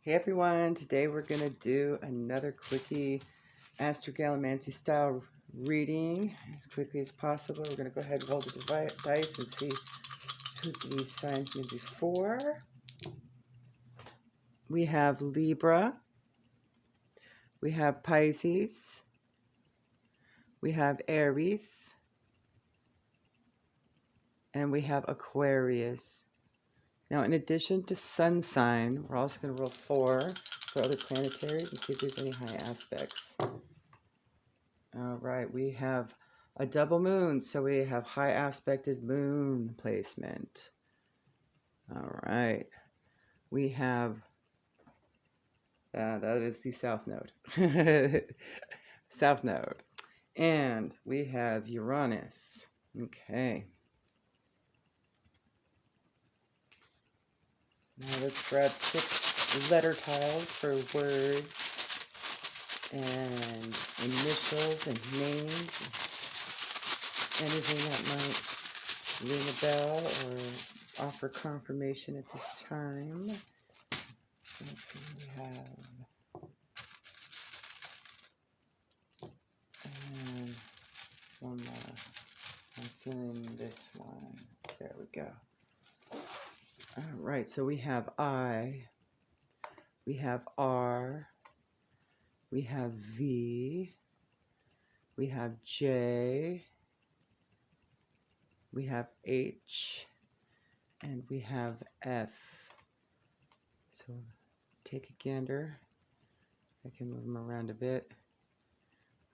Hey everyone, today we're going to do another quickie astrogallomancy style reading as quickly as possible. We're going to go ahead and roll the dice and see who these signs may be for. We have Libra, we have Pisces, we have Aries, and we have Aquarius. Now, in addition to sun sign, we're also going to roll 4 for other planetaries and see if there's any high aspects. All right, we have a double moon, so we have high aspected moon placement. All right, we have, that is the south node. South node. And we have Uranus. Okay. Now let's grab 6 letter tiles for words and initials and names, anything that might ring a bell or offer confirmation at this time. Let's see what we have. And one more. I'm feeling this one. There we go. All right, so we have I, we have R, we have V, we have J, we have H, and we have F. So take a gander. I can move them around a bit.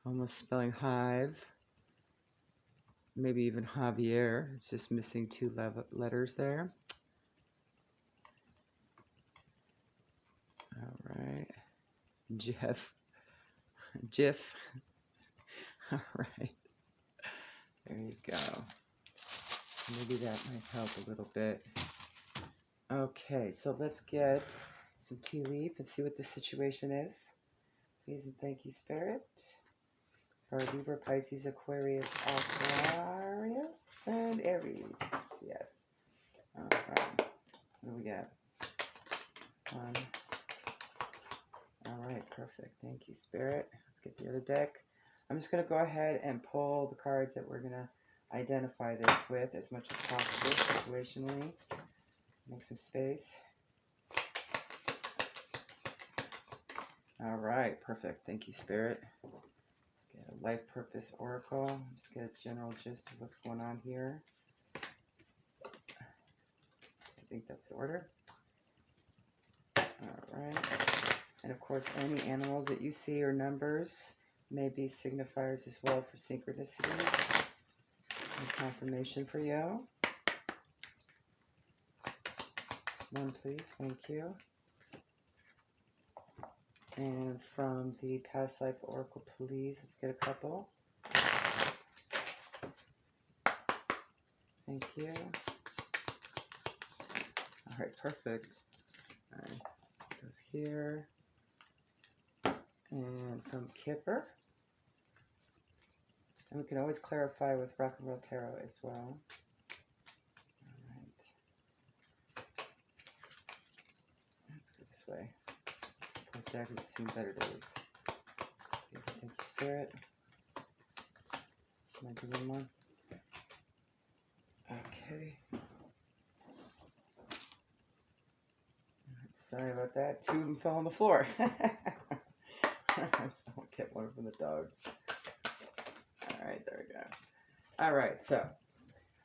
Almost spelling hive, maybe even Javier. It's just missing 2 letters there. All right, Jeff, Jiff. All right, there you go. Maybe that might help a little bit. Okay, so let's get some tea leaf and see what the situation is. Please and thank you, Spirit. For Libra, Pisces, Aquarius, and Aries. Yes. All right. What do we got? 1. All right, perfect. Thank you, Spirit. Let's get the other deck. I'm just going to go ahead and pull the cards that we're going to identify this with as much as possible, situationally. Make some space. All right, perfect. Thank you, Spirit. Let's get a life purpose oracle. Just get a general gist of what's going on here. I think that's the order. All right. And of course, any animals that you see or numbers may be signifiers as well for synchronicity and confirmation for you. 1, please. Thank you. And from the past life oracle, please, let's get a couple. Thank you. All right, perfect. All right, let's put those here. And from Kipper. And we can always clarify with Rock and Roll Tarot as well. All right. Let's go this way. Both decks have seen better days. Thank you, Spirit. Can I do one more? Okay. Sorry about that. 2 of them fell on the floor. Someone kept one from the dog. All right, there we go. All right, so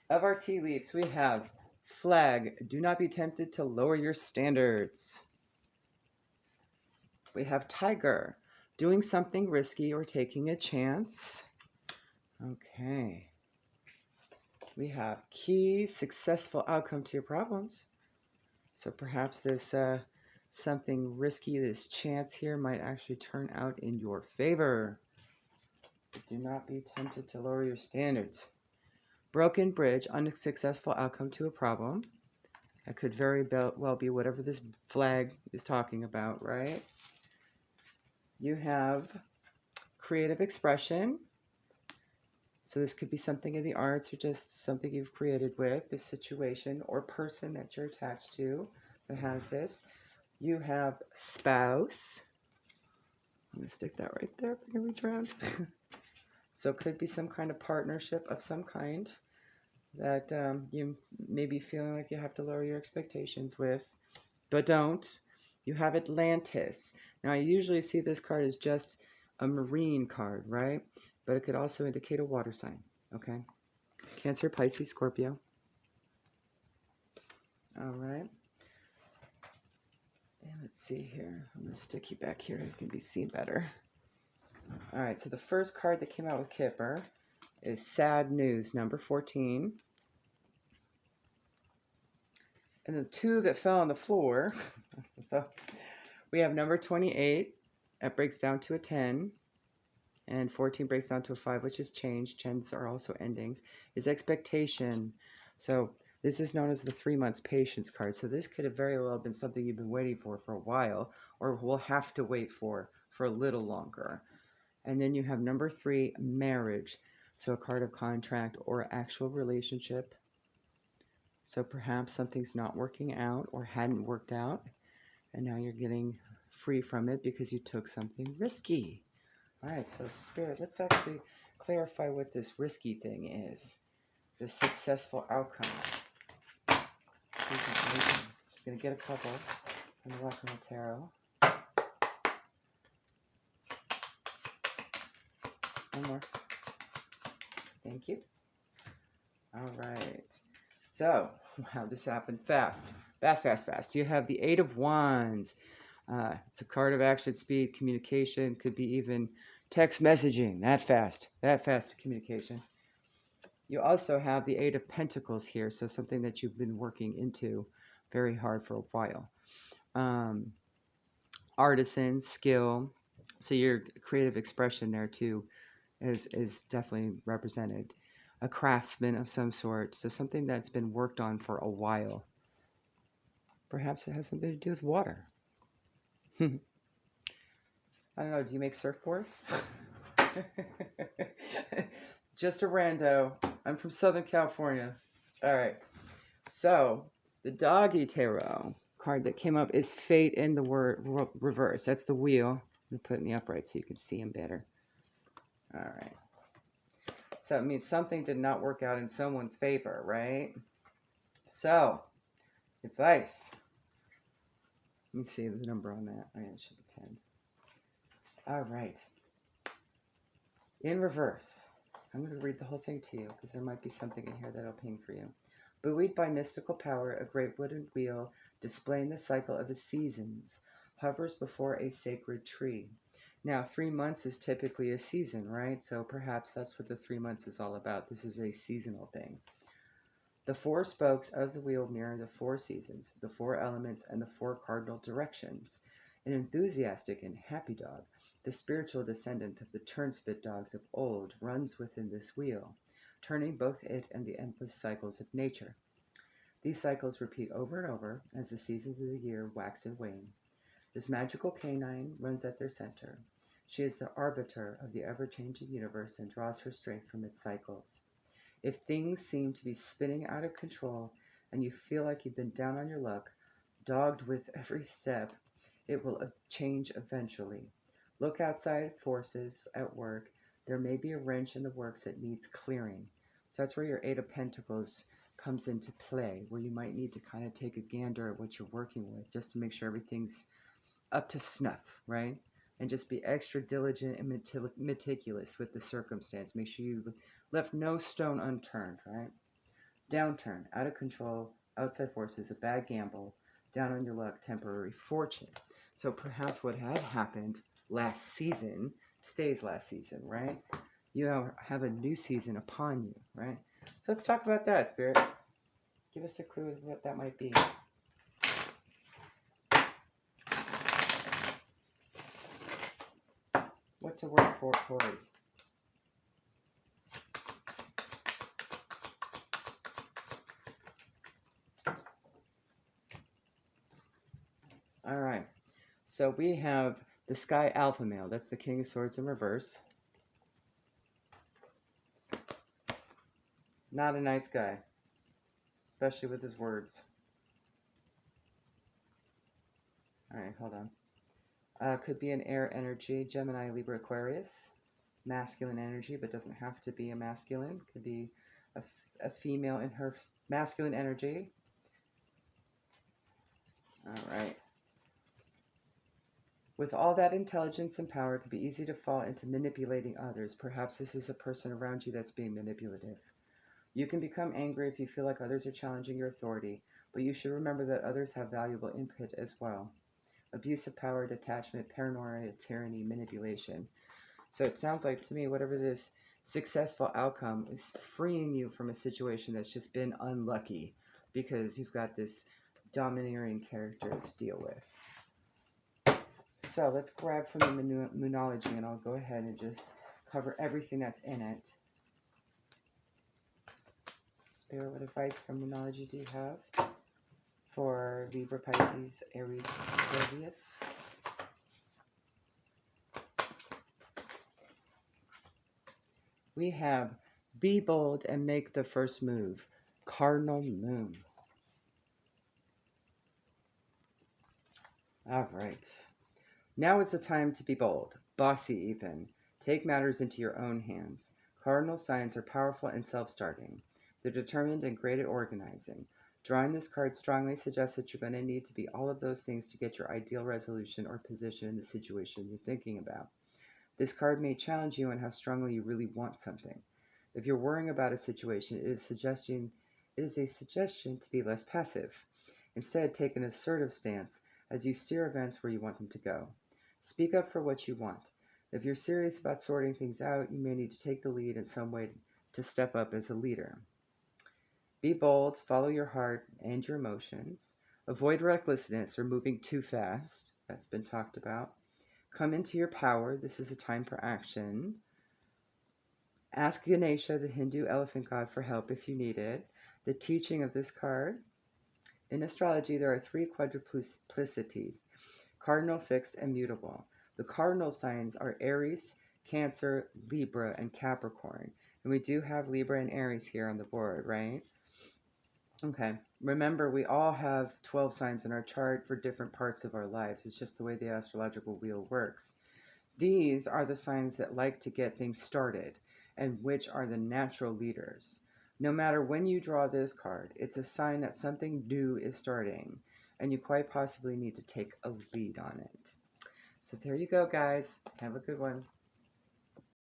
of our tea leaves, we have flag. Do not be tempted to lower your standards. We have tiger. Doing something risky or taking a chance. Okay. We have key. Successful outcome to your problems. So perhaps this something risky, this chance here might actually turn out in your favor. But do not be tempted to lower your standards. Broken bridge, unsuccessful outcome to a problem. That could very well be whatever this flag is talking about, right? You have creative expression. So this could be something in the arts or just something you've created with, this situation or person that you're attached to that has this. You have spouse. I'm going to stick that right there if I can reach around. So it could be some kind of partnership of some kind that you may be feeling like you have to lower your expectations with, but don't. You have Atlantis. Now, I usually see this card as just a marine card, right? But it could also indicate a water sign, okay? Cancer, Pisces, Scorpio. All right. And let's see here. I'm going to stick you back here. It can be seen better. All right, so the first card that came out with Kipper is Sad News, number 14. And the two that fell on the floor, so we have number 28. That breaks down to a 10. And 14 breaks down to a 5, which is change. 10s are also endings. Is expectation. So this is known as the 3 months patience card. So this could have very well been something you've been waiting for a while, or will have to wait for a little longer. And then you have number 3, marriage. So a card of contract or actual relationship. So perhaps something's not working out or hadn't worked out, and now you're getting free from it because you took something risky. All right, so Spirit, let's actually clarify what this risky thing is. The successful outcome. I'm just going to get a couple from the Rock and Roll Tarot. One more. Thank you. All right. So, wow, this happened fast. Fast. You have the 8 of Wands. It's a card of action, speed, communication. Could be even text messaging. That fast communication. You also have the 8 of Pentacles here, so something that you've been working into very hard for a while. Artisan, skill. So your creative expression there too is definitely represented. A craftsman of some sort, so something that's been worked on for a while. Perhaps it has something to do with water. I don't know, do you make surfboards? Just a rando. I'm from Southern California. All right. So the Doggy Tarot card that came up is Fate in the reverse. That's the wheel. I'm going to put it in the upright so you can see him better. All right. So it means something did not work out in someone's favor, right? So, advice. Let me see the number on that. Oh, yeah, it should be 10. All right. In reverse. I'm going to read the whole thing to you because there might be something in here that'll ping for you. Buoyed by mystical power, a great wooden wheel displaying the cycle of the seasons hovers before a sacred tree. Now, 3 months is typically a season, right? So perhaps that's what the 3 months is all about. This is a seasonal thing. The 4 spokes of the wheel mirror the 4 seasons, the 4 elements, and the 4 cardinal directions. An enthusiastic and happy dog, the spiritual descendant of the turnspit dogs of old, runs within this wheel, turning both it and the endless cycles of nature. These cycles repeat over and over as the seasons of the year wax and wane. This magical canine runs at their center. She is the arbiter of the ever-changing universe and draws her strength from its cycles. If things seem to be spinning out of control and you feel like you've been down on your luck, dogged with every step, it will change eventually. Look outside forces at work. There may be a wrench in the works that needs clearing. So that's where your 8 of Pentacles comes into play, where you might need to kind of take a gander at what you're working with just to make sure everything's up to snuff, right? And just be extra diligent and meticulous with the circumstance. Make sure you left no stone unturned, right? Downturn, out of control, outside forces, a bad gamble, down on your luck, temporary fortune. So perhaps what had happened last season stays last season, right? You have a new season upon you, right? So let's talk about that, Spirit. Give us a clue of what that might be. What to work for towards. All right. So we have the Sky Alpha Male. That's the King of Swords in reverse. Not a nice guy, especially with his words. All right, hold on. Could be an air energy, Gemini, Libra, Aquarius. Masculine energy, but doesn't have to be a masculine. Could be a female in her masculine energy. All right. With all that intelligence and power, it can be easy to fall into manipulating others. Perhaps this is a person around you that's being manipulative. You can become angry if you feel like others are challenging your authority, but you should remember that others have valuable input as well. Abuse of power, detachment, paranoia, tyranny, manipulation. So it sounds like to me, whatever this successful outcome is freeing you from a situation that's just been unlucky because you've got this domineering character to deal with. So let's grab from the Moonology, and I'll go ahead and just cover everything that's in it. Spirit, what advice from Moonology do you have for Libra, Pisces, Aries, Aquarius? We have be bold and make the first move. Cardinal Moon. All right. Now is the time to be bold, bossy even. Take matters into your own hands. Cardinal signs are powerful and self-starting. They're determined and great at organizing. Drawing this card strongly suggests that you're going to need to be all of those things to get your ideal resolution or position in the situation you're thinking about. This card may challenge you on how strongly you really want something. If you're worrying about a situation, it is a suggestion to be less passive. Instead, take an assertive stance as you steer events where you want them to go. Speak up for what you want. If you're serious about sorting things out, you may need to take the lead in some way to step up as a leader. Be bold, follow your heart and your emotions. Avoid recklessness or moving too fast. That's been talked about. Come into your power. This is a time for action. Ask Ganesha, the Hindu elephant god, for help if you need it. The teaching of this card. In astrology, there are 3 quadruplicities: cardinal, fixed, and mutable. The cardinal signs are Aries, Cancer, Libra, and Capricorn. And we do have Libra and Aries here on the board, right? Okay. Remember, we all have 12 signs in our chart for different parts of our lives. It's just the way the astrological wheel works. These are the signs that like to get things started and which are the natural leaders. No matter when you draw this card, it's a sign that something new is starting and you quite possibly need to take a lead on it. So there you go, guys. Have a good one.